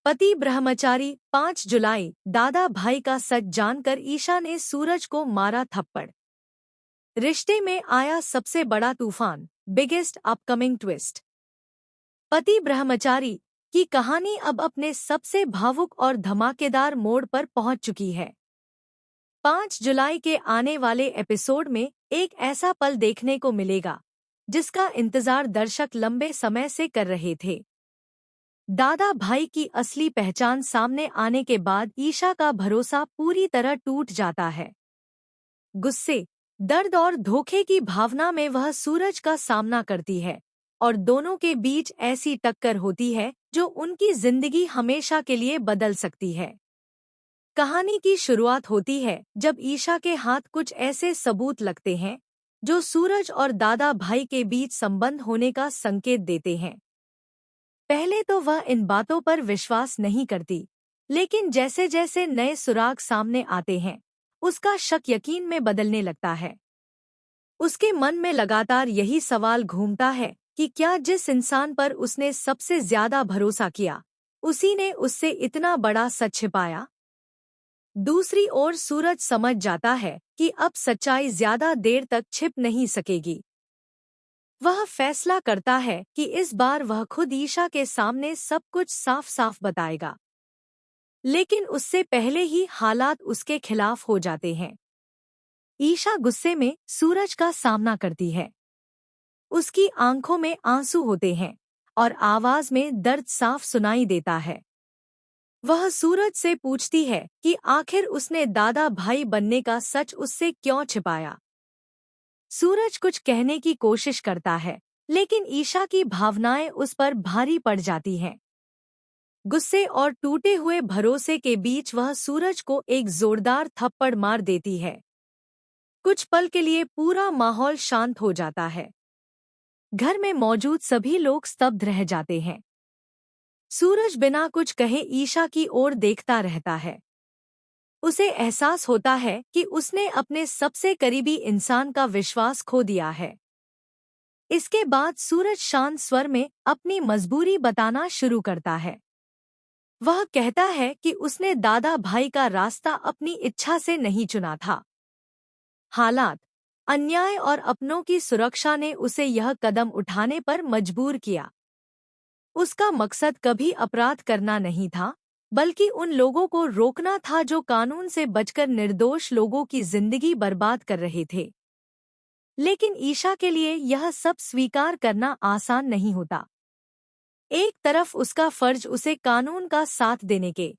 पति ब्रह्मचारी 5 जुलाई दादा भाई का सच जानकर ईशा ने सूरज को मारा थप्पड़। रिश्ते में आया सबसे बड़ा तूफान, बिगेस्ट अपकमिंग ट्विस्ट। पति ब्रह्मचारी की कहानी अब अपने सबसे भावुक और धमाकेदार मोड़ पर पहुंच चुकी है। 5 जुलाई के आने वाले एपिसोड में एक ऐसा पल देखने को मिलेगा जिसका इंतजार दर्शक लंबे समय से कर रहे थे। दादा भाई की असली पहचान सामने आने के बाद ईशा का भरोसा पूरी तरह टूट जाता है। गुस्से, दर्द और धोखे की भावना में वह सूरज का सामना करती है और दोनों के बीच ऐसी टक्कर होती है जो उनकी जिंदगी हमेशा के लिए बदल सकती है। कहानी की शुरुआत होती है जब ईशा के हाथ कुछ ऐसे सबूत लगते हैं जो सूरज और दादा भाई के बीच संबंध होने का संकेत देते हैं। पहले तो वह इन बातों पर विश्वास नहीं करती, लेकिन जैसे जैसे नए सुराग सामने आते हैं, उसका शक यकीन में बदलने लगता है। उसके मन में लगातार यही सवाल घूमता है कि क्या जिस इंसान पर उसने सबसे ज्यादा भरोसा किया, उसी ने उससे इतना बड़ा सच छिपाया। दूसरी ओर सूरज समझ जाता है कि अब सच्चाई ज्यादा देर तक छिप नहीं सकेगी। वह फैसला करता है कि इस बार वह खुद ईशा के सामने सब कुछ साफ साफ बताएगा। लेकिन उससे पहले ही हालात उसके खिलाफ हो जाते हैं। ईशा गुस्से में सूरज का सामना करती है। उसकी आंखों में आंसू होते हैं और आवाज में दर्द साफ सुनाई देता है। वह सूरज से पूछती है कि आखिर उसने दादा भाई बनने का सच उससे क्यों छिपाया। सूरज कुछ कहने की कोशिश करता है, लेकिन ईशा की भावनाएं उस पर भारी पड़ जाती हैं। गुस्से और टूटे हुए भरोसे के बीच वह सूरज को एक जोरदार थप्पड़ मार देती है। कुछ पल के लिए पूरा माहौल शांत हो जाता है। घर में मौजूद सभी लोग स्तब्ध रह जाते हैं। सूरज बिना कुछ कहे ईशा की ओर देखता रहता है। उसे एहसास होता है कि उसने अपने सबसे करीबी इंसान का विश्वास खो दिया है। इसके बाद सूरज शांत स्वर में अपनी मजबूरी बताना शुरू करता है। वह कहता है कि उसने दादा भाई का रास्ता अपनी इच्छा से नहीं चुना था। हालात, अन्याय और अपनों की सुरक्षा ने उसे यह कदम उठाने पर मजबूर किया। उसका मकसद कभी अपराध करना नहीं था, बल्कि उन लोगों को रोकना था जो कानून से बचकर निर्दोष लोगों की जिंदगी बर्बाद कर रहे थे। लेकिन ईशा के लिए यह सब स्वीकार करना आसान नहीं होता। एक तरफ उसका फर्ज उसे कानून का साथ देने के,